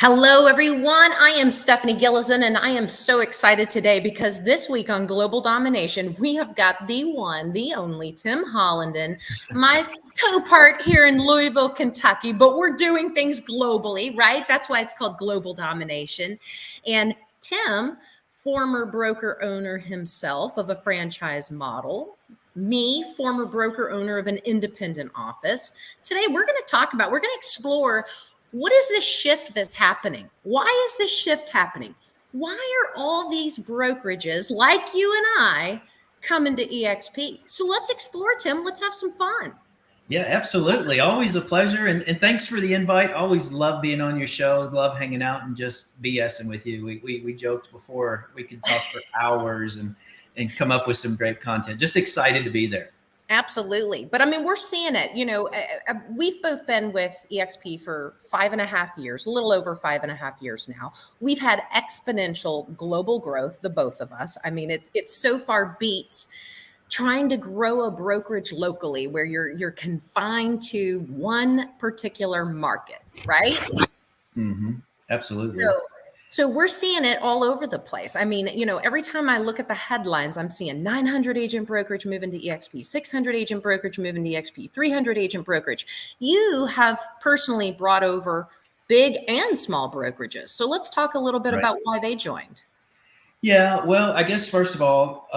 Hello, everyone. I am Stephanie Gillison, and I am so excited today because this week on Global Domination, we have got the one, the only Tim Hollenden, my co-part here in Louisville, Kentucky, but we're doing things globally, right? That's why it's called Global Domination. And Tim, former broker owner himself of a franchise model, me, former broker owner of an independent office. Today, we're going to explore what is this shift that's happening? Why is this shift happening? Why are all these brokerages like you and I coming to eXp? So let's explore, Tim. Let's have some fun. Yeah, absolutely. Always a pleasure. And thanks for the invite. Always love being on your show. Love hanging out and just BSing with you. We joked before we could talk for hours and come up with some great content. Just excited to be there. Absolutely. But I mean, we're seeing it, we've both been with eXp for 5.5 years, a little over 5.5 years now. We've had exponential global growth, the both of us. I mean, it so far beats trying to grow a brokerage locally where you're confined to one particular market, right? Mm-hmm. Absolutely. So we're seeing it all over the place. I mean, every time I look at the headlines, I'm seeing 900 agent brokerage moving to eXp, 600 agent brokerage moving to eXp, 300 agent brokerage. You have personally brought over big and small brokerages. So let's talk a little bit about why they joined. Yeah, well, I guess first of all,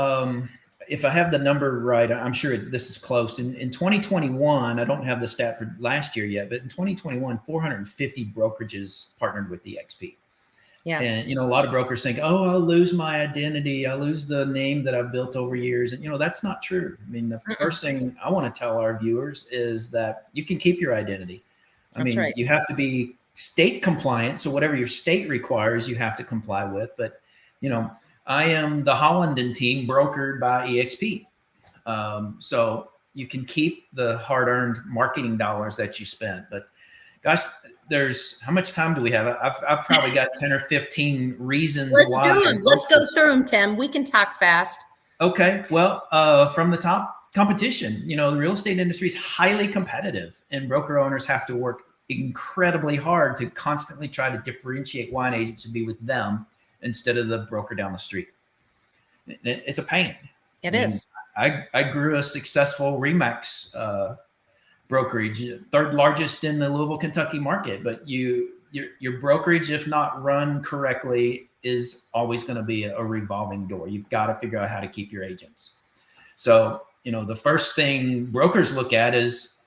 if I have the number right, I'm sure this is close. In 2021, I don't have the stat for last year yet, but in 2021, 450 brokerages partnered with eXp. Yeah. And, a lot of brokers think, oh, I'll lose my identity. I'll lose the name that I've built over years. And, that's not true. I mean, the first thing I want to tell our viewers is that you can keep your identity. I mean, you have to be state compliant. So whatever your state requires, you have to comply with. But, I am the Hollenden team brokered by eXp. So you can keep the hard-earned marketing dollars that you spent. But gosh, how much time do we have? I've probably got 10 or 15 reasons why. Let's go through them, Tim. We can talk fast. Okay. Well, from the top, competition, the real estate industry is highly competitive, and broker owners have to work incredibly hard to constantly try to differentiate why an agent should be with them instead of the broker down the street. It's a pain. It is. I grew a successful RE/MAX brokerage, third largest in the Louisville, Kentucky market. But your brokerage, if not run correctly, is always going to be a revolving door. You've got to figure out how to keep your agents. So, the first thing brokers look at is,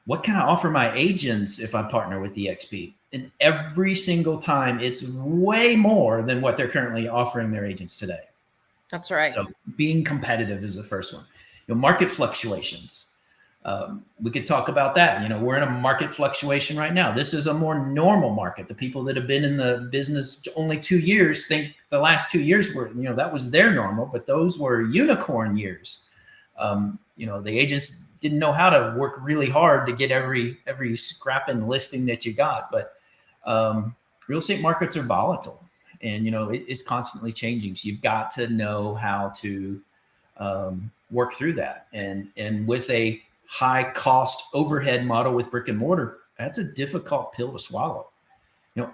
what can I offer my agents if I partner with eXp? And every single time, it's way more than what they're currently offering their agents today. That's right. So being competitive is the first one. Market fluctuations. We could talk about that. We're in a market fluctuation right now. This is a more normal market. The people that have been in the business only 2 years think the last 2 years were, that was their normal, but those were unicorn years. The agents didn't know how to work really hard to get every scrapping listing that you got. But real estate markets are volatile, and it's constantly changing. So you've got to know how to work through that. And with a high cost overhead model with brick and mortar, that's a difficult pill to swallow.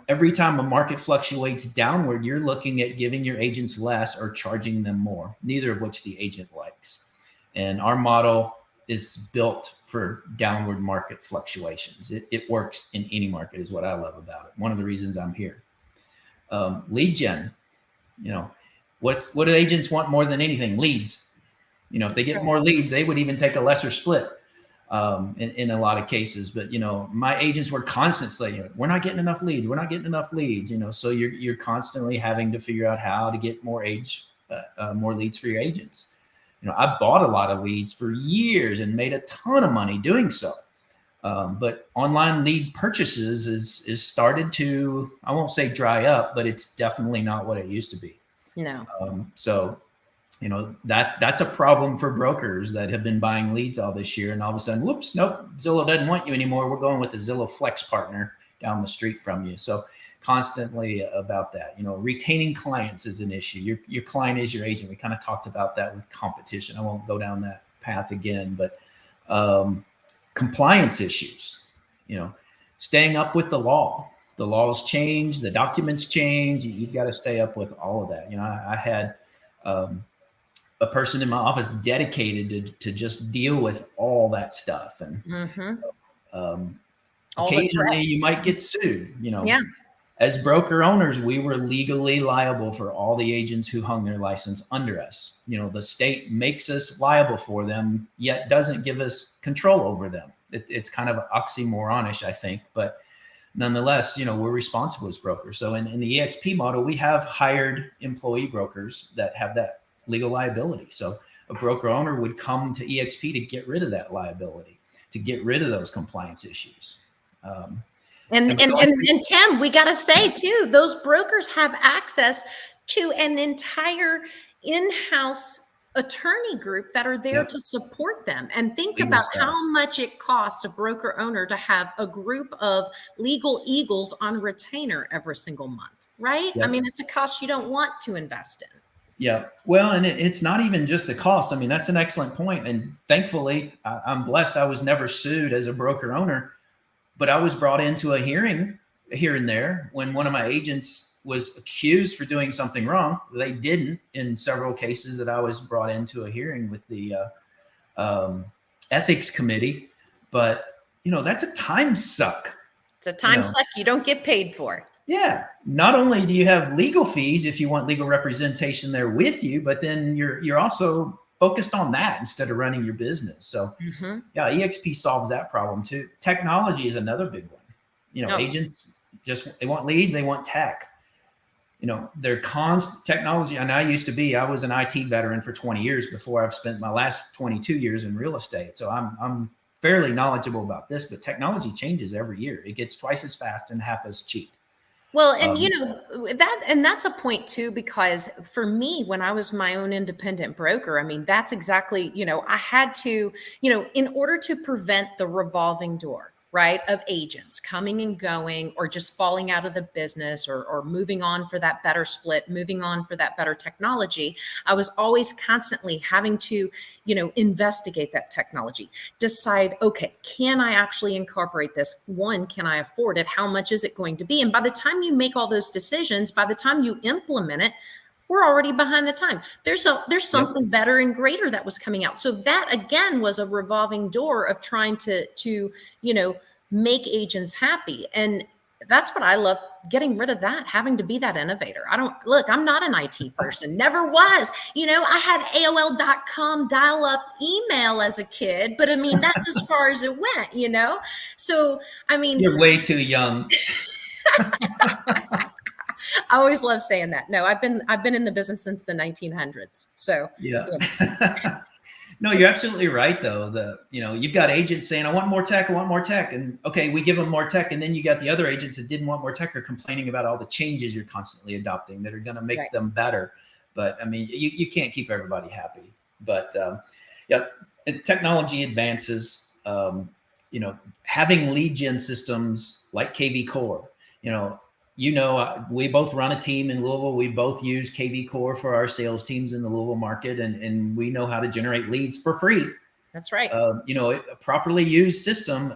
Every time a market fluctuates downward, you're looking at giving your agents less or charging them more, neither of which the agent likes. And our model is built for downward market fluctuations. It works in any market, is what I love about it. One of the reasons I'm here. Lead gen, what do agents want more than anything? Leads. If they get more leads, they would even take a lesser split in a lot of cases. But, my agents were constantly, we're not getting enough leads. We're not getting enough leads, so you're constantly having to figure out how to get more leads for your agents. I bought a lot of leads for years and made a ton of money doing so. But online lead purchases is started to, I won't say dry up, but it's definitely not what it used to be. No. So, that's a problem for brokers that have been buying leads all this year. And all of a sudden, whoops, nope, Zillow doesn't want you anymore. We're going with the Zillow Flex partner down the street from you. So constantly about that, retaining clients is an issue. Your client is your agent. We kind of talked about that with competition. I won't go down that path again, but compliance issues, staying up with the law. the laws change, the documents change. You've got to stay up with all of that. I had a person in my office dedicated to just deal with all that stuff. And occasionally you might get sued, Yeah. As broker owners, we were legally liable for all the agents who hung their license under us. The state makes us liable for them, yet doesn't give us control over them. It's kind of oxymoronish, I think, but nonetheless, we're responsible as brokers. So in the EXP model, we have hired employee brokers that have that legal liability. So a broker owner would come to EXP to get rid of that liability, to get rid of those compliance issues. And Tim, we got to say too, those brokers have access to an entire in-house attorney group that are there to support them. And think about how much it costs a broker owner to have a group of legal eagles on retainer every single month, right? I mean, it's a cost you don't want to invest in. Yeah. Well, and it's not even just the cost. I mean, that's an excellent point. And thankfully, I'm blessed. I was never sued as a broker owner. But I was brought into a hearing here and there when one of my agents was accused for doing something wrong. They didn't in several cases that I was brought into a hearing with the ethics committee. But, that's a time suck. It's a time suck you don't get paid for. Yeah. Not only do you have legal fees if you want legal representation there with you, but then you're also focused on that instead of running your business. So EXP solves that problem too. Technology is another big one. Agents they want leads, they want tech. They're constant technology. And I was an IT veteran for 20 years before I've spent my last 22 years in real estate. So I'm fairly knowledgeable about this, but technology changes every year. It gets twice as fast and half as cheap. Well, and that's a point too, because for me, when I was my own independent broker, I mean, that's exactly, I had to, in order to prevent the revolving door, right, of agents coming and going or just falling out of the business or moving on for that better split, moving on for that better technology, I was always constantly having to, investigate that technology, decide, okay, can I actually incorporate this? One, can I afford it? How much is it going to be? And by the time you make all those decisions, by the time you implement it, we're already behind the time. There's something better and greater that was coming out. So that again was a revolving door of trying to make agents happy. And that's what I love, getting rid of that, having to be that innovator. I'm not an IT person, never was. I had AOL.com dial-up email as a kid, but I mean, that's as far as it went, So, I mean. You're way too young. I always love saying that. No, I've been in the business since the 1900s. So yeah. No, you're absolutely right though. You've got agents saying, I want more tech. And okay, we give them more tech. And then you got the other agents that didn't want more tech or complaining about all the changes you're constantly adopting that are going to make them better. But I mean, you can't keep everybody happy, but technology advances, having lead gen systems like KV Core, we both run a team in Louisville. We both use KV Core for our sales teams in the Louisville market, and we know how to generate leads for free. That's right. A properly used system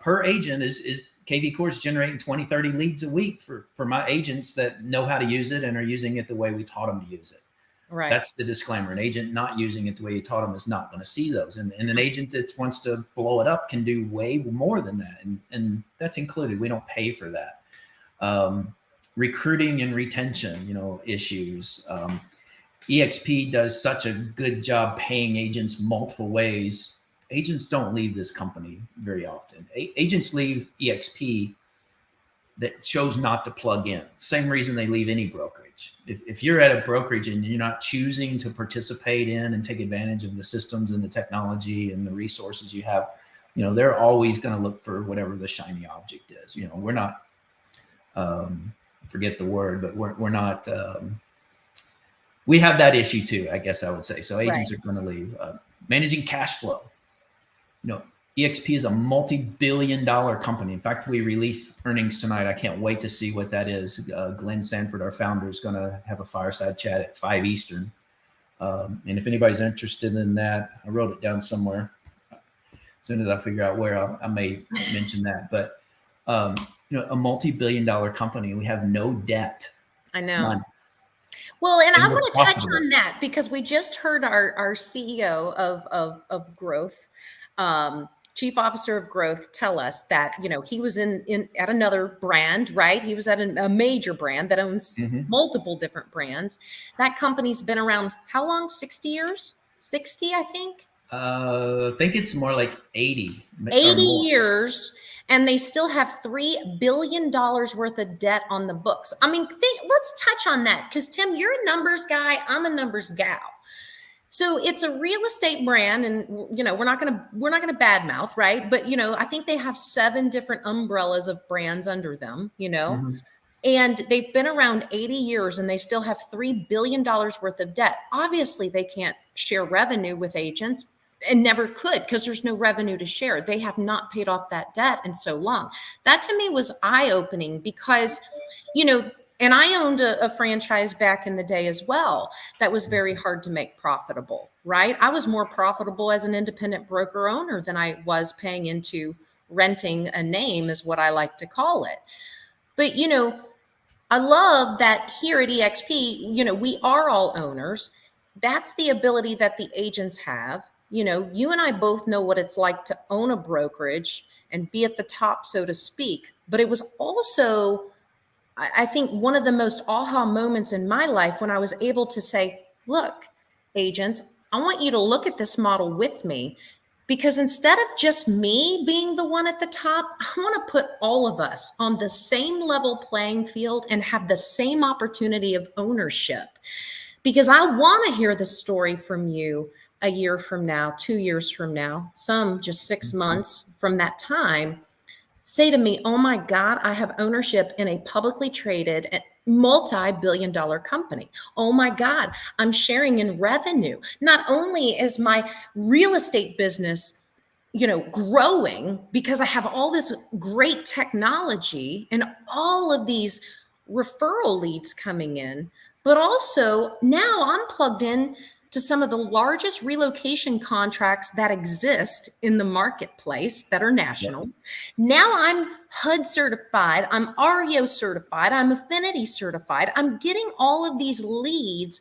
per agent is KV Core is generating 20, 30 leads a week for my agents that know how to use it and are using it the way we taught them to use it. Right. That's the disclaimer. An agent not using it the way you taught them is not going to see those. And an agent that wants to blow it up can do way more than that. And that's included. We don't pay for that. Recruiting and retention, issues. EXP does such a good job paying agents multiple ways. Agents don't leave this company very often. Agents leave EXP that chose not to plug in. Same reason they leave any brokerage. If you're at a brokerage and you're not choosing to participate in and take advantage of the systems and the technology and the resources you have, they're always going to look for whatever the shiny object is. We're not, forget the word, but we're not, we have that issue too, I guess I would say. So agents are going to leave. Managing cash flow. EXP is a multi-billion-dollar company. In fact, we released earnings tonight. I can't wait to see what that is. Glenn Sanford, our founder, is going to have a fireside chat at 5 Eastern. And if anybody's interested in that, I wrote it down somewhere. As soon as I figure out where, I may mention that. But a multi-billion-dollar company. We have no debt. I know. None. Well, and I And we're want to touch profitable. on that because we just heard our CEO of growth, chief officer of growth, tell us that he was in at another brand, right? He was at a major brand that owns multiple different brands. That company's been around how long? 60 years? 60, I think. I think it's more like 80 or 80 more. years, and they still have $3 billion worth of debt on the books. I mean, let's touch on that because Tim, you're a numbers guy. I'm a numbers gal. So it's a real estate brand, and we're not gonna badmouth, right? But I think they have 7 different umbrellas of brands under them. And they've been around 80 years, and they still have $3 billion worth of debt. Obviously, they can't share revenue with agents, and never could because there's no revenue to share. They have not paid off that debt in so long. That to me was eye-opening because, and I owned a franchise back in the day as well that was very hard to make profitable, right? I was more profitable as an independent broker owner than I was paying into renting a name, is what I like to call it. But, I love that here at eXp, we are all owners. That's the ability that the agents have. You and I both know what it's like to own a brokerage and be at the top, so to speak. But it was also, I think, one of the most aha moments in my life when I was able to say, look, agents, I want you to look at this model with me. Because instead of just me being the one at the top, I want to put all of us on the same level playing field and have the same opportunity of ownership. Because I want to hear the story from you a year from now, 2 years from now, some just 6 months from that time. Say to me, oh my God, I have ownership in a publicly traded multi-billion-dollar company. Oh my God, I'm sharing in revenue. Not only is my real estate business, growing because I have all this great technology and all of these referral leads coming in, but also now I'm plugged in to some of the largest relocation contracts that exist in the marketplace that are national. Yep. Now I'm HUD certified, I'm REO certified, I'm Affinity certified. I'm getting all of these leads.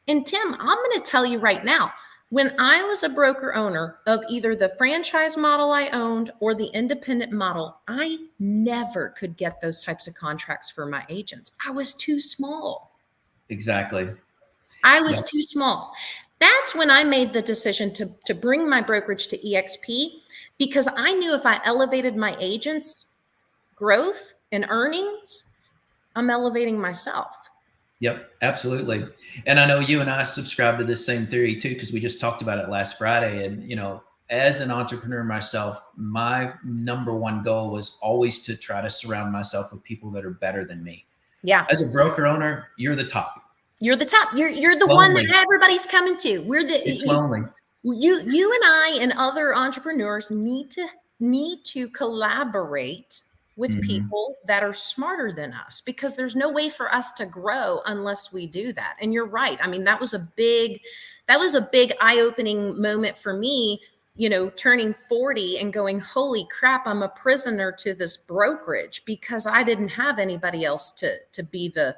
And Tim, I'm going to tell you right now, when I was a broker owner of either the franchise model I owned or the independent model, I never could get those types of contracts for my agents. I was too small. Exactly. I was too small. That's when I made the decision to bring my brokerage to eXp, because I knew if I elevated my agents' growth and earnings, I'm elevating myself. Yep, absolutely. And I know you and I subscribe to this same theory too, because we just talked about it last Friday. And, as an entrepreneur myself, my number one goal was always to try to surround myself with people that are better than me. Yeah. As a broker owner, you're the top. You're the top. You're the one that everybody's coming to. It's lonely. You and I and other entrepreneurs need to collaborate with people that are smarter than us, because there's no way for us to grow unless we do that. And you're right. I mean, that was a big eye-opening moment for me, turning 40 and going, holy crap, I'm a prisoner to this brokerage, because I didn't have anybody else to be the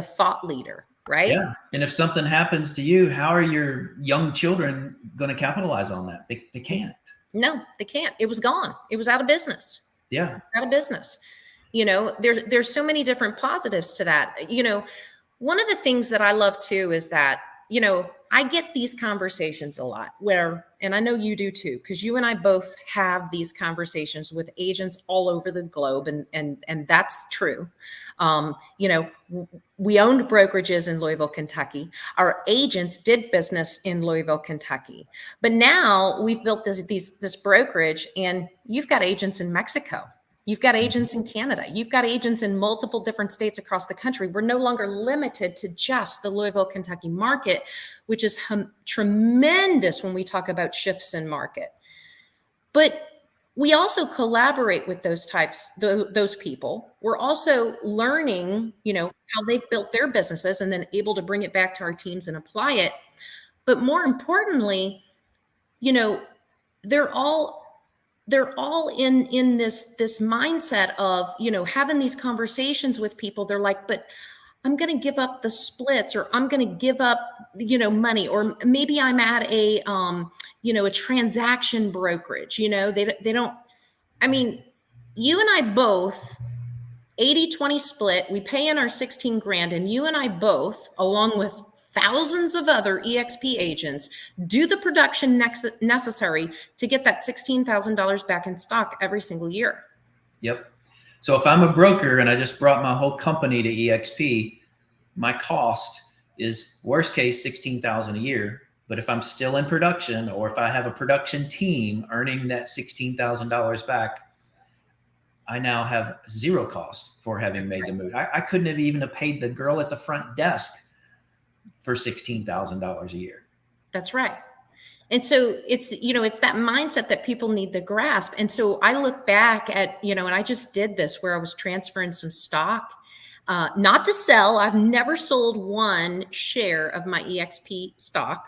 thought leader, right? Yeah. And if something happens to you, how are your young children going to capitalize on that? They can't. No, they can't. It was gone. It was out of business. Yeah. Out of business. There's so many different positives to that. One of the things that I love too is that, I get these conversations a lot where, and I know you do too, because you and I both have these conversations with agents all over the globe, and that's true. We owned brokerages in Louisville, Kentucky. Our agents did business in Louisville, Kentucky. But now we've built this brokerage, and you've got agents in Mexico. You've got agents in Canada. You've got agents in multiple different states across the country. We're no longer limited to just the Louisville, Kentucky market, which is tremendous when we talk about shifts in market. But we also collaborate with those people. We're also learning, how they've built their businesses and then able to bring it back to our teams and apply it. But more importantly, they're all they're all in this mindset of, having these conversations with people. They're like, but I'm going to give up the splits, or I'm going to give up, money, or maybe I'm at a transaction brokerage. They don't, I mean, you and I both 80-20 split, we pay in our 16 grand, and you and I both, along with thousands of other EXP agents, do the production necessary to get that $16,000 back in stock every single year. Yep. So if I'm a broker and I just brought my whole company to EXP, my cost is worst case 16,000 a year. But if I'm still in production, or if I have a production team earning that $16,000 back, I now have zero cost for having made the move. I couldn't have even paid the girl at the front desk for $16,000 a year. That's right. And so it's that mindset that people need to grasp. And so I look back at, and I just did this where I was transferring some stock, not to sell. I've never sold one share of my EXP stock.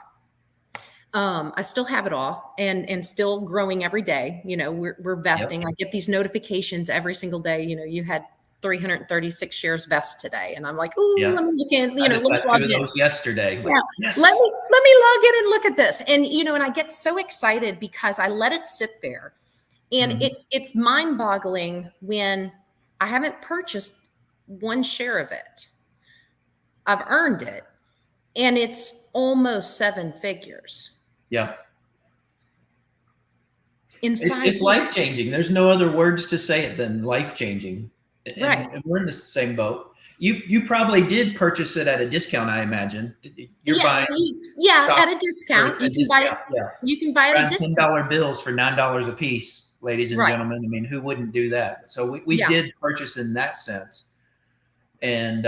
I still have it all, and still growing every day. We're vesting. Yep. I get these notifications every single day. You had 336 shares vest today, and I'm like, oh, yeah. Let me look in. I just got 2 of those yesterday. Yeah. Yes. Let me log in and look at this. And and I get so excited because I let it sit there, and it's mind-boggling when I haven't purchased one share of it. I've earned it, and it's almost 7 figures. Yeah. It's life-changing. There's no other words to say it than life-changing. Right. And we're in the same boat. You probably did purchase it at a discount, I imagine. You're buying at a discount. You can buy it at a discount. $10 bills for $9 a piece, ladies and gentlemen. I mean, who wouldn't do that? So we did purchase in that sense. And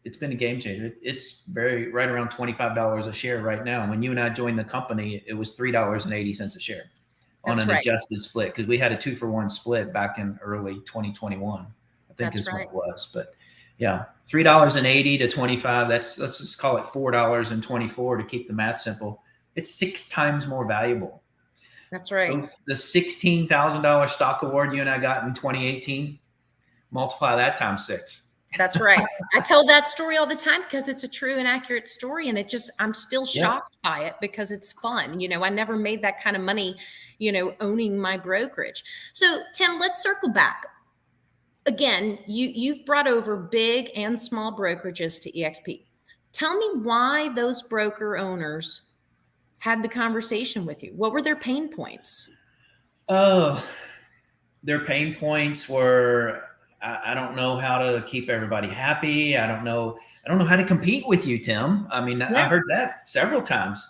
it's been a game changer. It's right around $25 a share right now. When you and I joined the company, it was $3.80 a share on an adjusted split, because we had a 2-for-1 split back in early 2021. I think is what it was. But yeah, $3.80 to 25. Let's just call it $4.24 to keep the math simple. It's 6 times more valuable. That's right. So the $16,000 stock award you and I got in 2018, multiply that times 6. That's right. I tell that story all the time because it's a true and accurate story. And I'm still shocked by it because it's fun. I never made that kind of money, owning my brokerage. So Tim, let's circle back. Again, you've brought over big and small brokerages to EXP. Tell me why those broker owners had the conversation with you. What were their pain points? Their pain points were, I don't know how to keep everybody happy. I don't know how to compete with you, Tim. I mean, I heard that several times.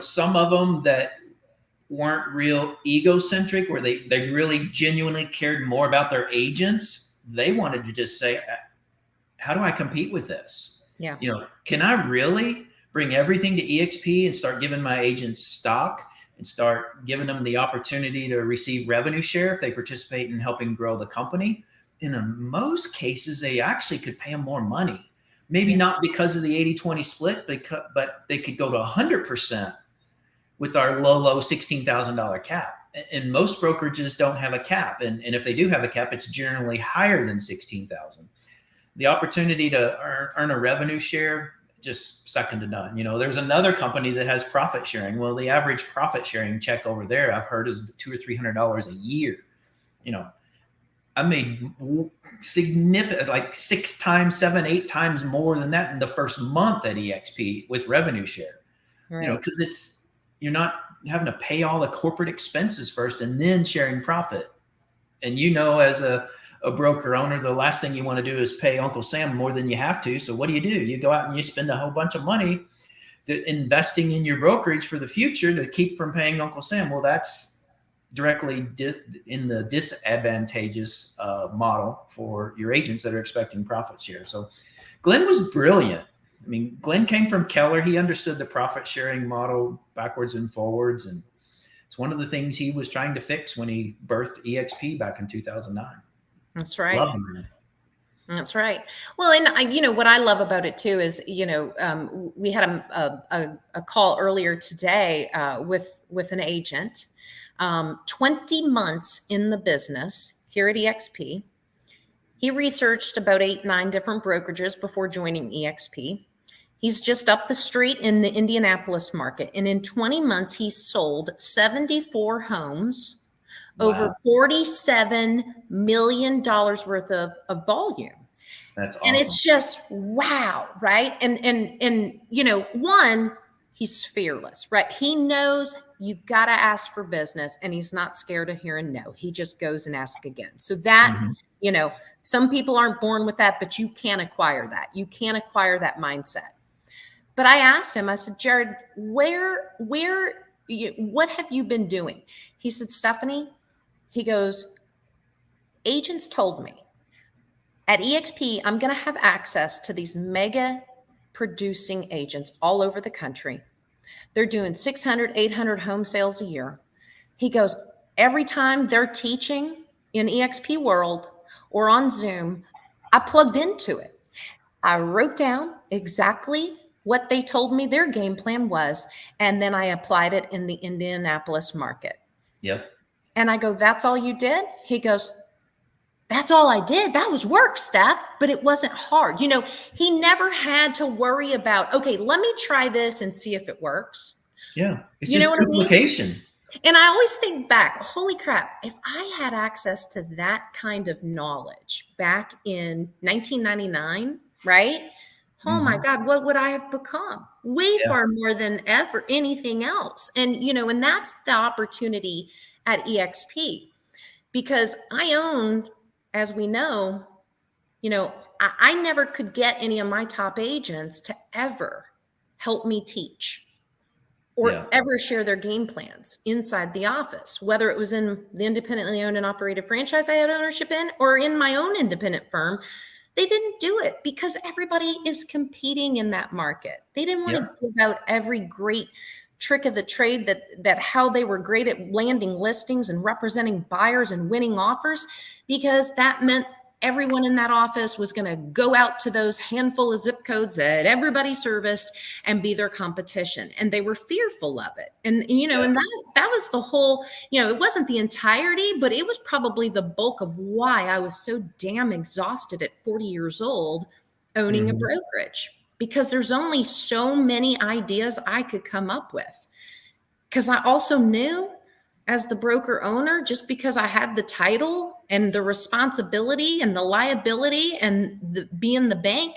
Some of them that weren't real egocentric, where they really genuinely cared more about their agents. They wanted to just say, how do I compete with this? Yeah. Can I really bring everything to EXP and start giving my agents stock and start giving them the opportunity to receive revenue share if they participate in helping grow the company? And in most cases, they actually could pay them more money. Maybe not because of the 80-20 split, but they could go to 100% with our low $16,000 cap. And most brokerages don't have a cap. And if they do have a cap, it's generally higher than 16,000. The opportunity to earn a revenue share, just second to none. There's another company that has profit sharing. Well, the average profit sharing check over there, I've heard, is $200 or $300 a year. I made significant, like 6 times, 7, 8 times more than that in the first month at EXP with revenue share. Right. Because you're not having to pay all the corporate expenses first and then sharing profit. And as a broker owner, the last thing you want to do is pay Uncle Sam more than you have to. So what do? You go out and you spend a whole bunch of money investing in your brokerage for the future to keep from paying Uncle Sam. Well, that's directly in the disadvantageous model for your agents that are expecting profit share. So Glenn was brilliant. I mean, Glenn came from Keller. He understood the profit sharing model backwards and forwards. And it's one of the things he was trying to fix when he birthed EXP back in 2009. That's right. Love him, man. That's right. Well, and what I love about it too is, we had a call earlier today with an agent, 20 months in the business here at EXP. He researched about 8, 9 different brokerages before joining EXP. He's just up the street in the Indianapolis market, and in 20 months, he sold 74 homes, over Wow. $47 million worth of volume. That's And awesome. it's just wow, right? And one, he's fearless, right? He knows you got to ask for business, and he's not scared of hearing no. He just goes and asks again. So that, Mhm. some people aren't born with that, but you can acquire that. You can acquire that mindset. But I asked him, I said, Jared, what have you been doing? He said, Stephanie, he goes, agents told me at EXP, I'm going to have access to these mega producing agents all over the country. They're doing 600, 800 home sales a year. He goes, every time they're teaching in EXP World or on Zoom, I plugged into it. I wrote down exactly what they told me their game plan was, and then I applied it in the Indianapolis market. Yep. And I go, that's all you did? He goes, that's all I did. That was work, Steph, but it wasn't hard. He never had to worry about, okay, let me try this and see if it works. Yeah. It's You know just what I mean? duplication. And I always think back, holy crap, if I had access to that kind of knowledge back in 1999, right? Oh my Mhm. God, what would I have become? Way Yeah. far more than ever anything else. And that's the opportunity at EXP, because I own, as we know, I never could get any of my top agents to ever help me teach or Yeah. ever share their game plans inside the office, whether it was in the independently owned and operated franchise I had ownership in or in my own independent firm. They didn't do it because everybody is competing in that market. They didn't want Yep. to give out every great trick of the trade that how they were great at landing listings and representing buyers and winning offers, because that meant everyone in that office was going to go out to those handful of zip codes that everybody serviced and be their competition, and they were fearful of it. And Yeah. and that was the whole, it wasn't the entirety, but it was probably the bulk of why I was so damn exhausted at 40 years old owning a Mhm. brokerage, because there's only so many ideas I could come up with. Because I also knew, as the broker owner, just because I had the title and the responsibility and the liability and being the bank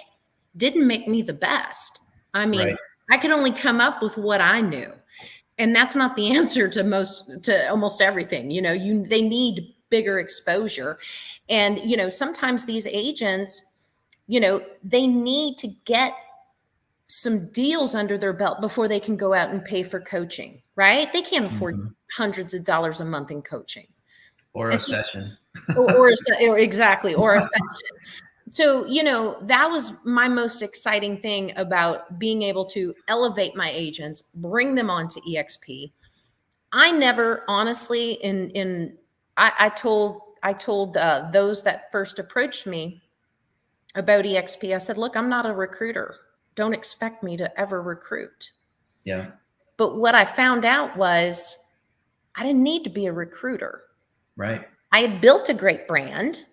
didn't make me the best. I Right. mean, I could only come up with what I knew. And that's not the answer to almost everything. They need bigger exposure. And, sometimes these agents, they need to get some deals under their belt before they can go out and pay for coaching, right? They can't afford Mhm. hundreds of dollars a month in coaching. Or a And so, session. or exactly, or a section. So, that was my most exciting thing about being able to elevate my agents, bring them onto EXP. I never honestly, I told those that first approached me about EXP, I said, look, I'm not a recruiter. Don't expect me to ever recruit. Yeah. But what I found out was I didn't need to be a recruiter. Right. I had built a great brand.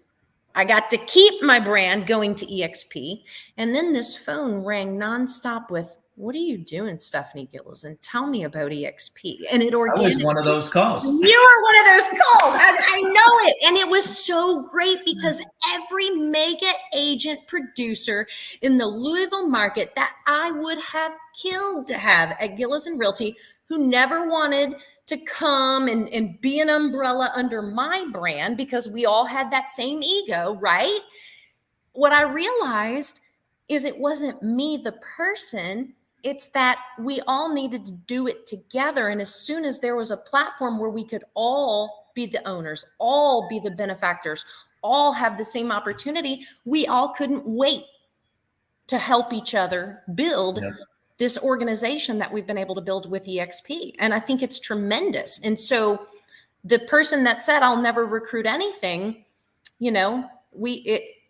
I got to keep my brand going to EXP. And then this phone rang nonstop with, what are you doing, Stephanie Gillison? Tell me about EXP. And it I was one of organically, those calls. you were one of those calls. I know it. And it was so great because every mega agent producer in the Louisville market that I would have killed to have at Gillison Realty, who never wanted to come and be an umbrella under my brand because we all had that same ego, right? What I realized is it wasn't me, the person. It's that we all needed to do it together. And as soon as there was a platform where we could all be the owners, all be the benefactors, all have the same opportunity, we all couldn't wait to help each other build Yep. this organization that we've been able to build with EXP. And I think it's tremendous. And so the person that said, I'll never recruit anything, you know,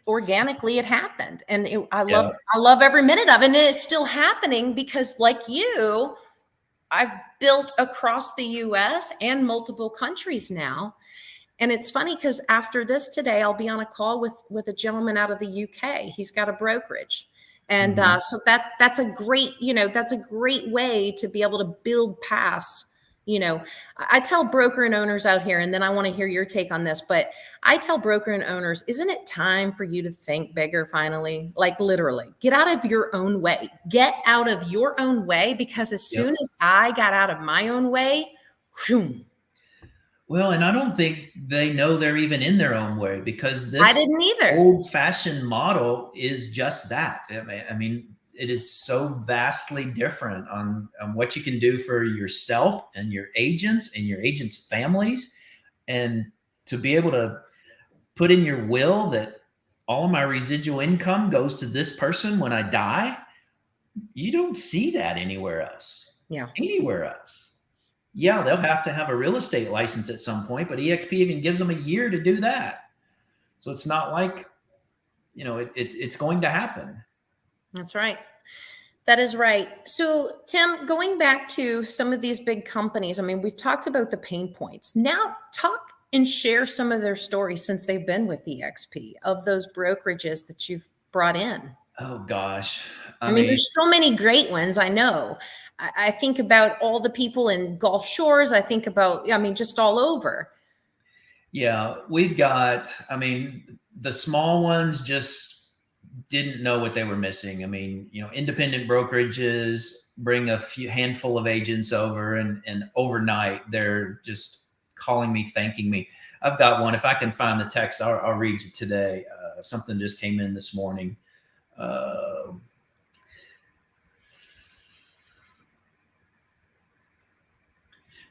organically it happened. And Yeah. I love every minute of it. And it's still happening because like you, I've built across the US and multiple countries now. And it's funny because after this today, I'll be on a call with a gentleman out of the UK. He's got a brokerage. And Mhm. so that's a great, that's a great way to be able to build past, I tell broker and owners out here, and then I want to hear your take on this, but I tell broker and owners, isn't it time for you to think bigger finally? Like literally, get out of your own way. Get out of your own way, because as Yep. soon as I got out of my own way, whew, Well, and I don't think they know they're even in their own way, because I this didn't either. old-fashioned model is just that. I mean, it is so vastly different on what you can do for yourself and your agents' families, and to be able to put in your will that all of my residual income goes to this person when I die. You don't see that anywhere else. Yeah. Anywhere else. Yeah, they'll have to have a real estate license at some point, but EXP even gives them a year to do that. So it's not like, it's going to happen. That's right. That is right. So, Tim, going back to some of these big companies, I mean, we've talked about the pain points. Now, talk and share some of their stories since they've been with EXP, of those brokerages that you've brought in. Oh gosh. I mean, there's so many great ones. I know. I think about all the people in Gulf Shores. I think about, I mean, just all over. Yeah, we've got, the small ones just didn't know what they were missing. I mean, independent brokerages bring a few handful of agents over, and overnight they're just calling me, thanking me. I've got one. If I can find the text, I'll read you today. Something just came in this morning.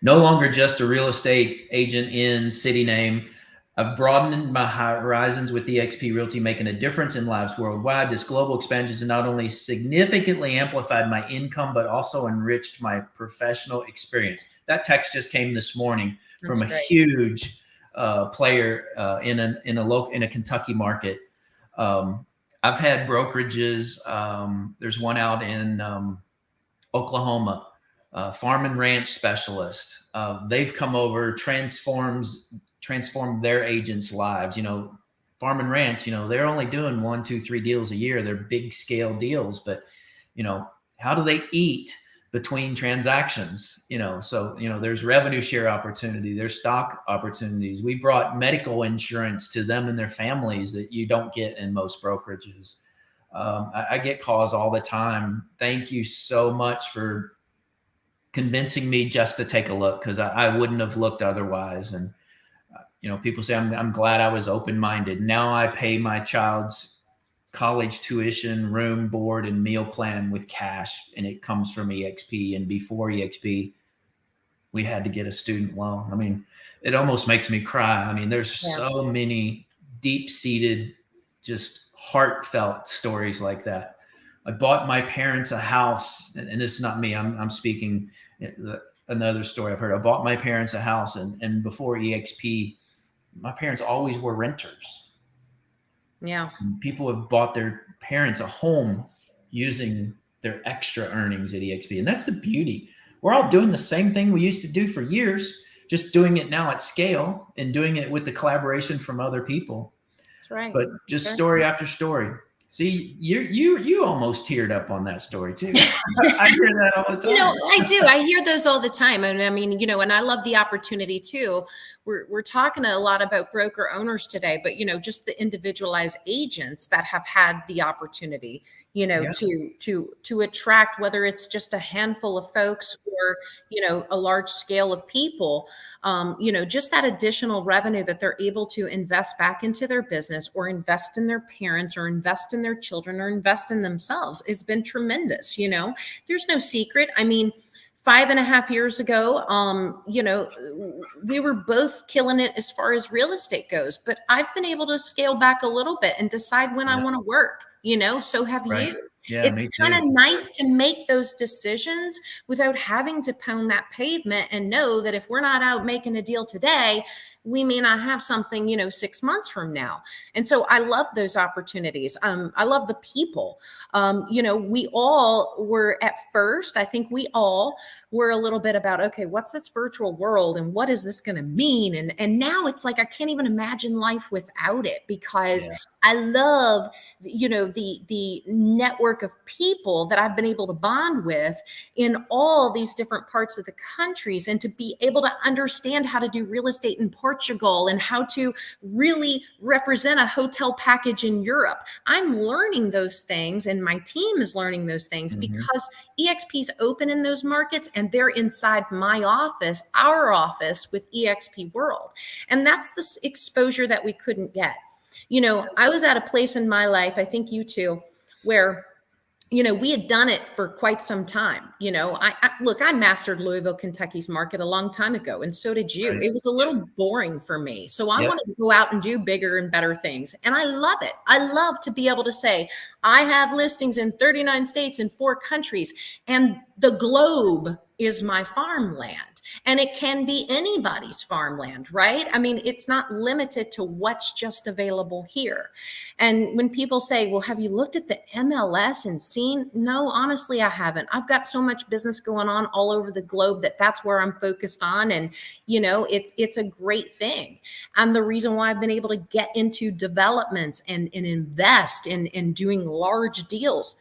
No longer just a real estate agent in city name. I've broadened my horizons with eXp Realty, making a difference in lives worldwide. This global expansion has not only significantly amplified my income, but also enriched my professional experience. That text just came this morning from a huge player in a Kentucky market. I've had brokerages. There's one out in Oklahoma. Farm and ranch specialist. They've come over, transformed their agents' lives. Farm and ranch, they're only doing 1, 2, 3 deals a year. They're big scale deals, but how do they eat between transactions? So there's revenue share opportunity, there's stock opportunities. We brought medical insurance to them and their families that you don't get in most brokerages. I get calls all the time. Thank you so much for convincing me just to take a look, because I wouldn't have looked otherwise. And people say I'm glad I was open-minded. Now I pay my child's college tuition, room, board, and meal plan with cash, and it comes from EXP. And before EXP, we had to get a student loan. I mean, it almost makes me cry. I mean, there's so many deep-seated, just heartfelt stories like that. I bought my parents a house, and this is not me. I'm speaking another story I've heard. I bought my parents a house, and before EXP, my parents always were renters. Yeah. And people have bought their parents a home using their extra earnings at EXP. And that's the beauty. We're all doing the same thing we used to do for years, just doing it now at scale and doing it with the collaboration from other people. That's right. But just story after story. See, you almost teared up on that story too. I hear that all the time. I do. I hear those all the time. And I mean, and I love the opportunity too. We're talking a lot about broker owners today, but just the individualized agents that have had the opportunity, to attract, whether it's just a handful of folks or, a large scale of people, just that additional revenue that they're able to invest back into their business, or invest in their parents, or invest in their children, or invest in themselves. It's been tremendous. There's no secret. I mean, 5.5 years ago, we were both killing it as far as real estate goes, but I've been able to scale back a little bit and decide when I want to work, so have you. Yeah, it's kind of nice to make those decisions without having to pound that pavement, and know that if we're not out making a deal today, we may not have something, 6 months from now. And so I love those opportunities. I love the people. We all were at first, I think we all were a little bit about, okay, what's this virtual world and what is this going to mean? And now it's like, I can't even imagine life without it, because I love, the network of people that I've been able to bond with in all these different parts of the countries, and to be able to understand how to do real estate in Portugal and how to really represent a hotel package in Europe. I'm learning those things, and my team is learning those things because EXP's open in those markets, and they're inside my office, our office with EXP World. And that's the exposure that we couldn't get. I was at a place in my life, I think you too, where we had done it for quite some time. I mastered Louisville, Kentucky's market a long time ago, and so did you. Right. It was a little boring for me. So I wanted to go out and do bigger and better things. And I love it. I love to be able to say, I have listings in 39 states in 4 countries, and the globe is my farmland. And it can be anybody's farmland, right? I mean, it's not limited to what's just available here. And when people say, well, have you looked at the MLS and seen? No, honestly, I haven't. I've got so much business going on all over the globe that's where I'm focused on. And, it's a great thing. And the reason why I've been able to get into developments and invest in doing large deals.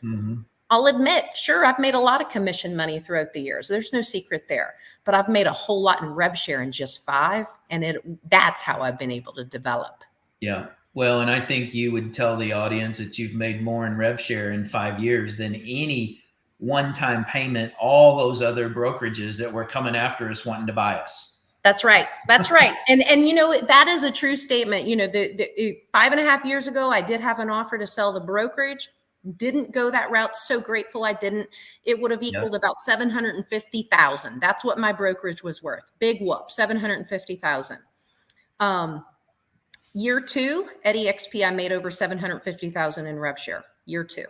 I'll admit, sure, I've made a lot of commission money throughout the years. There's no secret there, but I've made a whole lot in rev share in just 5. And that's how I've been able to develop. Yeah. Well, and I think you would tell the audience that you've made more in rev share in 5 years than any one-time payment, all those other brokerages that were coming after us wanting to buy us. That's right. That's right. And that is a true statement. The 5.5 years ago, I did have an offer to sell the brokerage. Didn't go that route. So grateful I didn't. It would have equaled about $750,000. That's what my brokerage was worth. Big whoop, $750,000. Year 2 at eXp, I made over $750,000 in rev share. Year 2.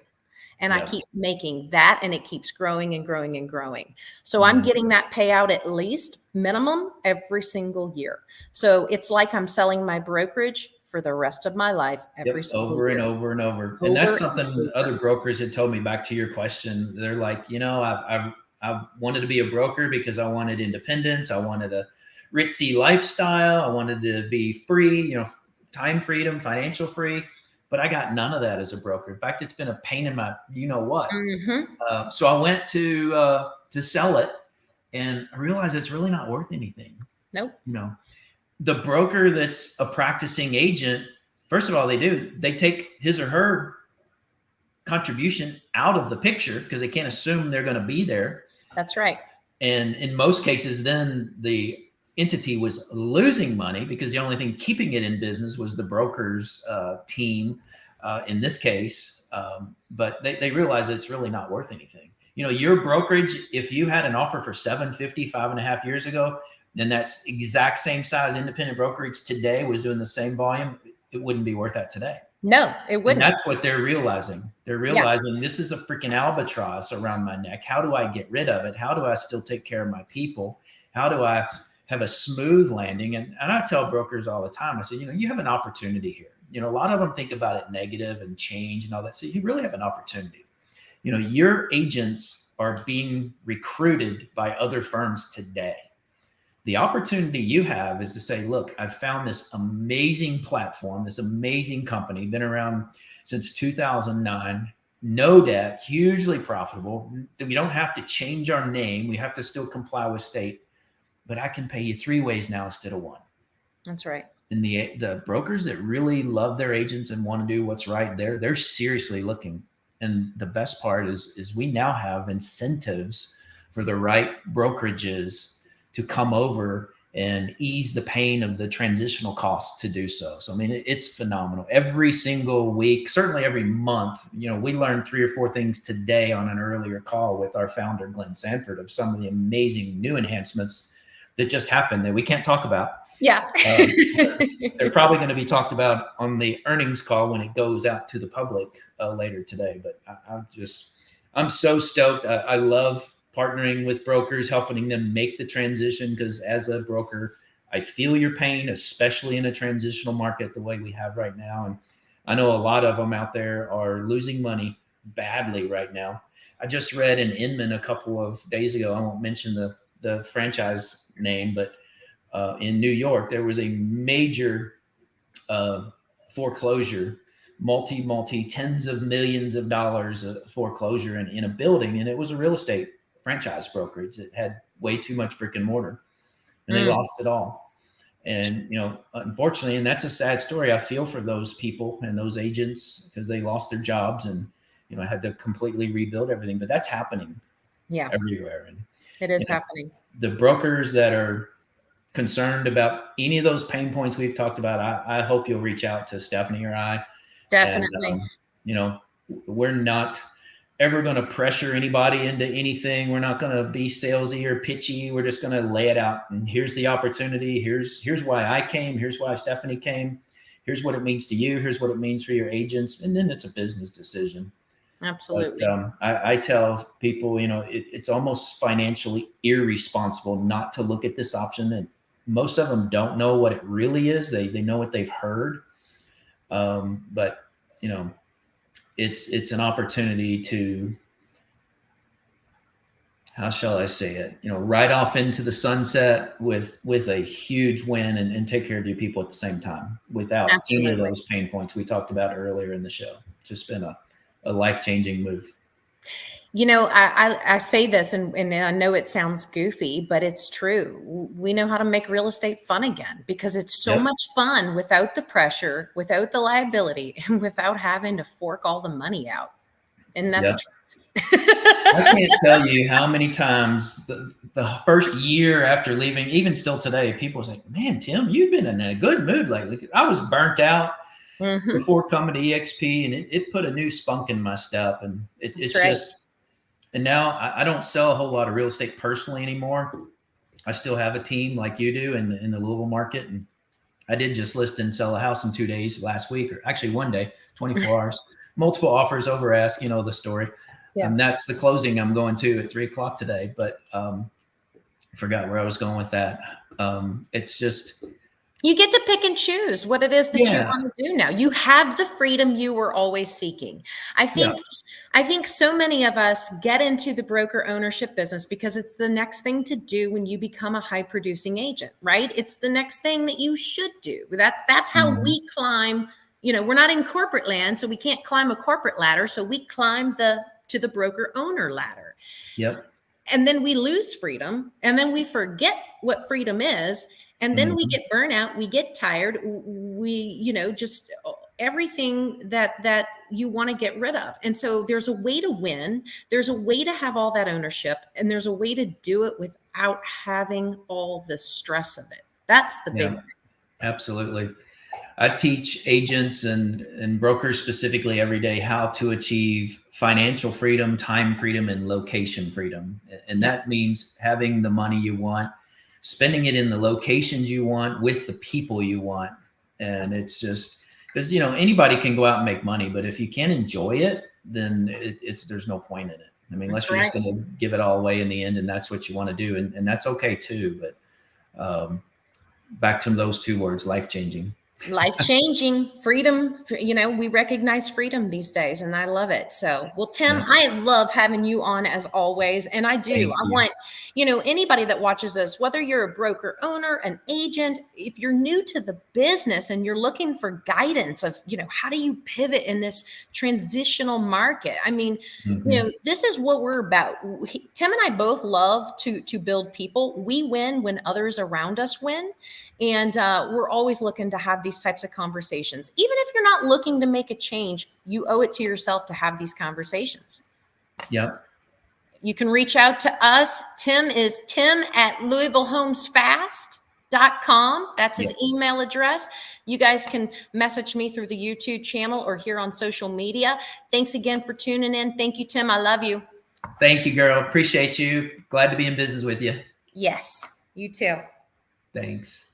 And I keep making that, and it keeps growing and growing and growing. So I'm getting that payout at least minimum every single year. So it's like I'm selling my brokerage for the rest of my life, every single over year. And over and over. And that's something other brokers had told me. Back to your question, they're like, I wanted to be a broker because I wanted independence. I wanted a ritzy lifestyle. I wanted to be free, time freedom, financial free. But I got none of that as a broker. In fact, it's been a pain in my, what. So I went to sell it, and I realized it's really not worth anything. Nope. The broker that's a practicing agent, first of all, they take his or her contribution out of the picture because they can't assume they're going to be there. That's right. And in most cases, then the entity was losing money because the only thing keeping it in business was the broker's team in this case. But they realize it's really not worth anything. Your brokerage, if you had an offer for $750 5.5 years ago, then that's exact same size independent brokerage today was doing the same volume, it wouldn't be worth that today. No, it wouldn't. And that's what they're realizing. They're realizing this is a freaking albatross around my neck. How do I get rid of it? How do I still take care of my people? How do I have a smooth landing? And I tell brokers all the time, I say, you have an opportunity here. A lot of them think about it negative and change and all that. So you really have an opportunity. Your agents are being recruited by other firms today. The opportunity you have is to say, look, I've found this amazing platform, this amazing company, been around since 2009, no debt, hugely profitable. We don't have to change our name. We have to still comply with state, but I can pay you 3 ways now instead of 1. That's right. And the brokers that really love their agents and want to do what's right, they're seriously looking. And the best part is we now have incentives for the right brokerages to come over and ease the pain of the transitional costs to do so. So, I mean, it's phenomenal. Every single week, certainly every month, we learned 3 or 4 things today on an earlier call with our founder, Glenn Sanford, of some of the amazing new enhancements that just happened that we can't talk about. Yeah. They're probably going to be talked about on the earnings call when it goes out to the public later today. But I'm so stoked. I love partnering with brokers, helping them make the transition, because as a broker, I feel your pain, especially in a transitional market the way we have right now. And I know a lot of them out there are losing money badly right now. I just read in Inman a couple of days ago. I won't mention the franchise name, but in New York, there was a major foreclosure, multi tens of millions of dollars of foreclosure in a building. And it was a real estate franchise brokerage that had way too much brick and mortar, and they lost it all. And, unfortunately, and that's a sad story. I feel for those people and those agents because they lost their jobs and, had to completely rebuild everything, but that's happening everywhere. And it is happening. The brokers that are concerned about any of those pain points we've talked about, I hope you'll reach out to Stephanie or I. Definitely. And, we're not ever going to pressure anybody into anything. We're not going to be salesy or pitchy. We're just going to lay it out. And here's the opportunity. Here's why I came. Here's why Stephanie came. Here's what it means to you. Here's what it means for your agents. And then it's a business decision. Absolutely. But, I tell people, it's almost financially irresponsible not to look at this option. And most of them don't know what it really is. They know what they've heard. But, it's an opportunity to, how shall I say it, ride off into the sunset with a huge win and take care of your people at the same time without any of those pain points we talked about earlier in the show. Just been a life-changing move. I say this and I know it sounds goofy, but it's true. We know how to make real estate fun again because it's so much fun without the pressure, without the liability, and without having to fork all the money out. Isn't that the truth? I can't tell you how many times the first year after leaving, even still today, people say, man, Tim, you've been in a good mood lately. I was burnt out before coming to EXP, and it put a new spunk in my step. And it's just, and now I don't sell a whole lot of real estate personally anymore. I still have a team like you do in the Louisville market. And I did just list and sell a house in 2 days last week, or actually one day, 24 hours, multiple offers over ask, the story. And that's the closing I'm going to at 3:00 today, but I forgot where I was going with that. It's just, you get to pick and choose what it is that you want to do now. You have the freedom you were always seeking. I think so many of us get into the broker ownership business because it's the next thing to do when you become a high producing agent, right? It's the next thing that you should do. That's how we climb. We're not in corporate land, so we can't climb a corporate ladder. So we climb to the broker owner ladder. Yep. And then we lose freedom, and then we forget what freedom is. And then we get burnout, we get tired, we, just everything that you want to get rid of. And so there's a way to win. There's a way to have all that ownership, and there's a way to do it without having all the stress of it. That's the big thing. Absolutely. I teach agents and brokers specifically every day how to achieve financial freedom, time freedom, and location freedom. And that means having the money you want, spending it in the locations you want with the people you want. And it's just because, anybody can go out and make money, but if you can't enjoy it, then there's no point in it. I mean, unless you're just going to give it all away in the end, and that's what you want to do. And that's okay too. But back to those two words, life-changing. Life-changing, freedom. We recognize freedom these days, and I love it. So, well, Tim, I love having you on as always. And I want, anybody that watches this, whether you're a broker owner, an agent, if you're new to the business and you're looking for guidance of, how do you pivot in this transitional market? I mean, this is what we're about. Tim and I both love to build people. We win when others around us win. And we're always looking to have these types of conversations. Even if you're not looking to make a change, you owe it to yourself to have these conversations. Yep. You can reach out to us. Tim is tim@louisvillehomesfast.com. That's his email address. You guys can message me through the YouTube channel or here on social media. Thanks again for tuning in. Thank you, Tim. I love you. Thank you, girl. Appreciate you. Glad to be in business with you. Yes, you too. Thanks.